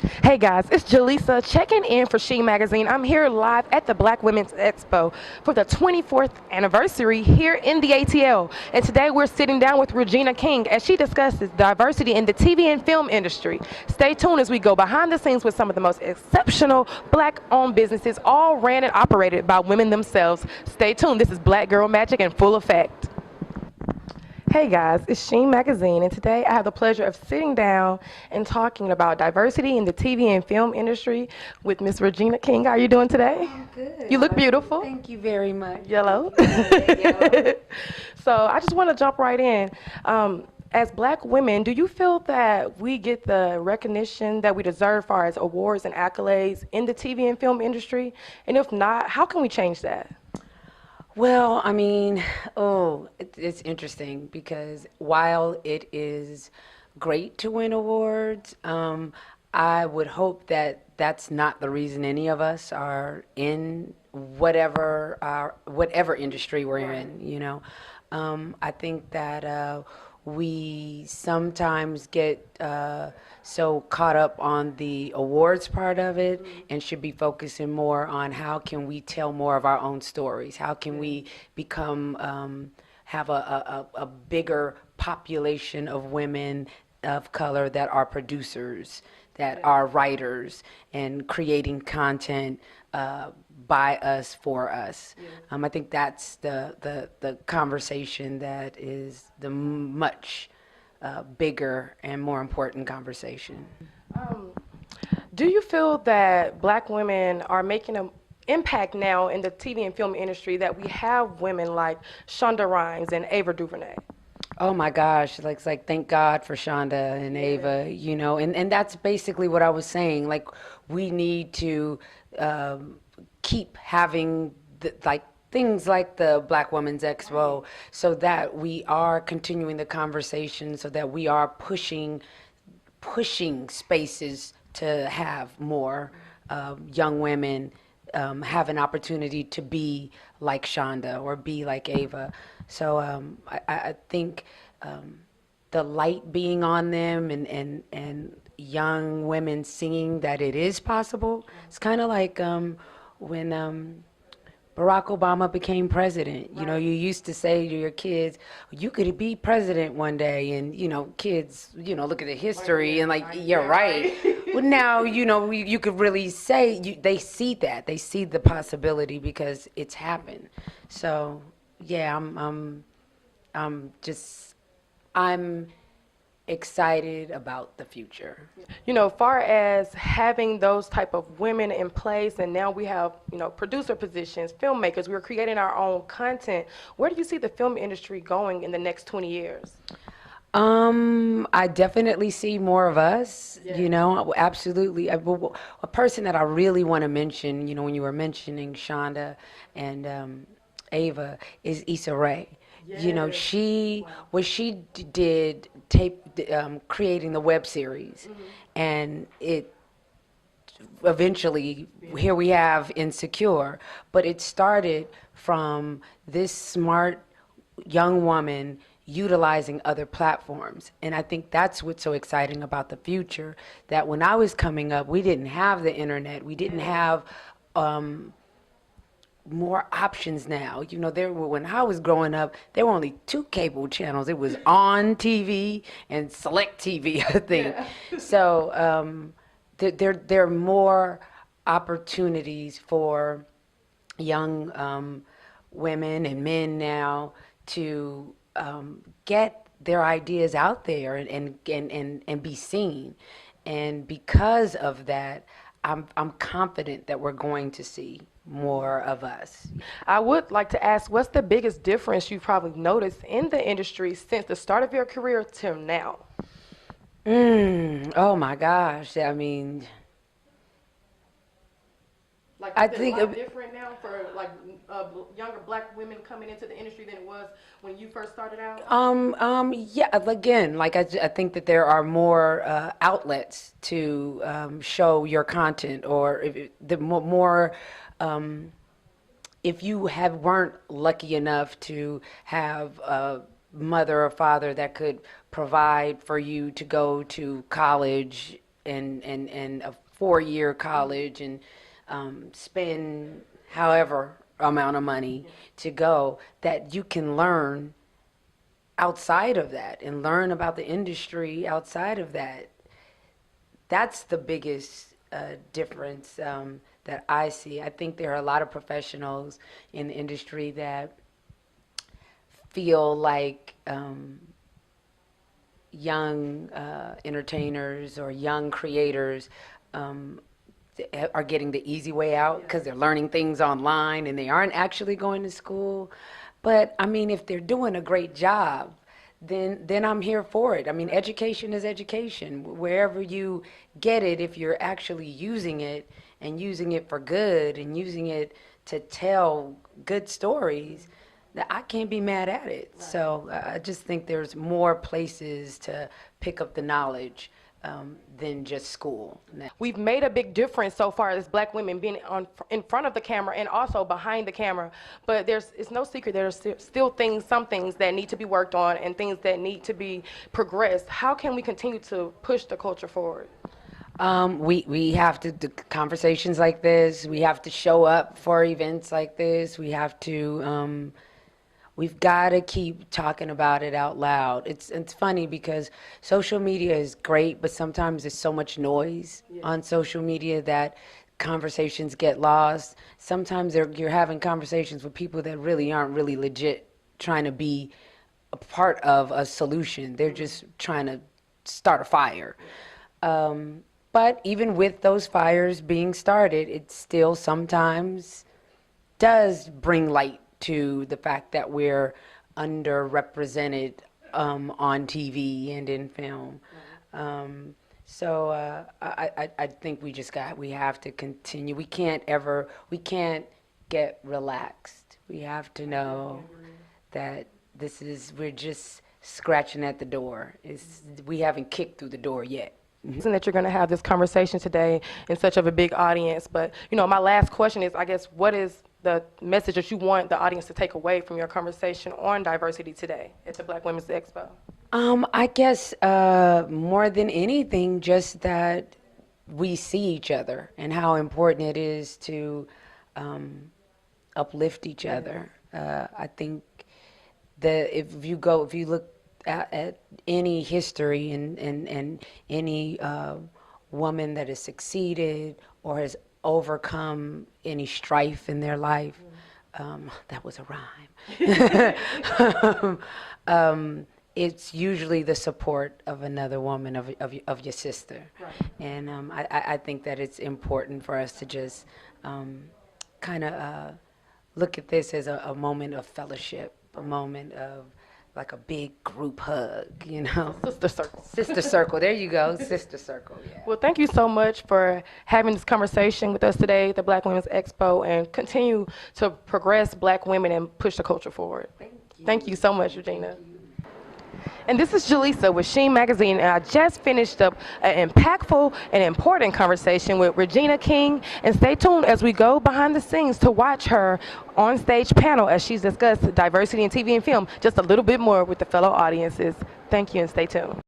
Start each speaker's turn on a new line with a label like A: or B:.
A: Hey guys, it's Jelisa checking in for Sheen Magazine. I'm here live at the Black Women's Expo for the 24th anniversary here in the ATL. And today we're sitting down with Regina King as she discusses diversity in the TV and film industry. Stay tuned as we go behind the scenes with some of the most exceptional black-owned businesses, all ran and operated by women themselves. Stay tuned. This is Black Girl Magic in full effect. Hey guys, it's Sheen Magazine, and today I have the pleasure of sitting down and talking about diversity in the TV and film industry with Miss Regina King. How are you doing today?
B: I'm good.
A: You look beautiful.
B: Thank you very much.
A: Yellow.
B: Yellow.
A: So I just want to jump right in. As black women, do you feel that we get the recognition that we deserve for as awards and accolades in the TV and film industry? And if not, how can we change that?
B: Well, I mean, it's interesting because while it is great to win awards, I would hope that that's not the reason any of us are in whatever industry we're in. I think that we sometimes get so caught up on the awards part of it and should be focusing more on how can we tell more of our own stories, how can we have a bigger population of women of color that are producers, that are writers, and creating content by us, for us. I think that's the conversation that is the much bigger and more important conversation.
A: Do you feel that black women are making an impact now in the TV and film industry that we have women like Shonda Rhimes and Ava DuVernay?
B: Oh my gosh, it's like thank God for Shonda and Ava, and that's basically what I was saying. Like we need to keep having things like the Black Women's Expo so that we are continuing the conversation, so that we are pushing spaces to have more young women have an opportunity to be like Shonda or be like Ava. So I think the light being on them and young women seeing that it is possible. It's kind of like when Barack Obama became president. You used to say to your kids, you could be president one day, and kids, look at the history and you're right. Well, now you could really say they see that, they see the possibility because it's happened. So yeah, I'm excited about the future.
A: Far as having those type of women in place, and now we have, producer positions, filmmakers, we're creating our own content. Where do you see the film industry going in the next 20 years?
B: I definitely see more of us, absolutely. A person that I really want to mention, when you were mentioning Shonda and Ava, is Issa Rae. What she did creating the web series, and it eventually here we have Insecure, but it started from this smart young woman utilizing other platforms. And I think that's what's so exciting about the future, that when I was coming up, we didn't have the internet, we didn't have more options now. When I was growing up, there were only two cable channels. It was On TV and Select TV, I think. Yeah. So there are more opportunities for young women and men now to get their ideas out there and be seen. And because of that, I'm confident that we're going to see more of us.
A: I would like to ask, what's the biggest difference you've probably noticed in the industry since the start of your career till now?
B: Oh my gosh, I mean,
A: I think it's different now for younger black women coming into the industry than it was when you first started out.
B: Yeah. Again, I think that there are more outlets to show your content, or the more. If you weren't lucky enough to have a mother or father that could provide for you to go to college and a 4-year college and spend however amount of money to go, that you can learn outside of that and learn about the industry outside of that. That's the biggest difference that I see. I think there are a lot of professionals in the industry that feel like young entertainers or young creators are getting the easy way out because they're learning things online and they aren't actually going to school. But I mean, if they're doing a great job, then I'm here for it. I mean, education is education. Wherever you get it, if you're actually using it and using it for good and using it to tell good stories, that I can't be mad at it. Right. So I just think there's more places to pick up the knowledge than just school.
A: We've made a big difference so far as Black women being in front of the camera and also behind the camera. But it's no secret there's still some things that need to be worked on and things that need to be progressed. How can we continue to push the culture forward?
B: We have to do conversations like this. We have to show up for events like this. We have to. We've got to keep talking about it out loud. It's funny because social media is great, but sometimes there's so much noise on social media that conversations get lost. Sometimes you're having conversations with people that really aren't really legit trying to be a part of a solution. They're just trying to start a fire. But even with those fires being started, it still sometimes does bring light to the fact that we're underrepresented on TV and in film. So I think we have to continue. We can't get relaxed. We have to know that we're just scratching at the door. We haven't kicked through the door yet.
A: And that you're going to have this conversation today in such of a big audience. But, my last question is, I guess, what is the message that you want the audience to take away from your conversation on diversity today at the Black Women's Expo?
B: I guess more than anything, just that we see each other and how important it is to uplift each other. I think that if you look at any history and any woman that has succeeded or has overcome any strife in their life, that was a rhyme. It's usually the support of another woman, of your sister. Right. And I think that it's important for us to just kind of look at this as a moment of fellowship, a moment of like a big group hug,
A: Sister circle.
B: Sister circle, there you go, sister circle, yeah.
A: Well, thank you so much for having this conversation with us today at the Black Women's Expo, and continue to progress Black women and push the culture forward. Thank you so much, Regina. And this is Jelisa with Sheen Magazine, and I just finished up an impactful and important conversation with Regina King. And stay tuned as we go behind the scenes to watch her on stage panel as she's discussed diversity in TV and film just a little bit more with the fellow audiences. Thank you, and stay tuned.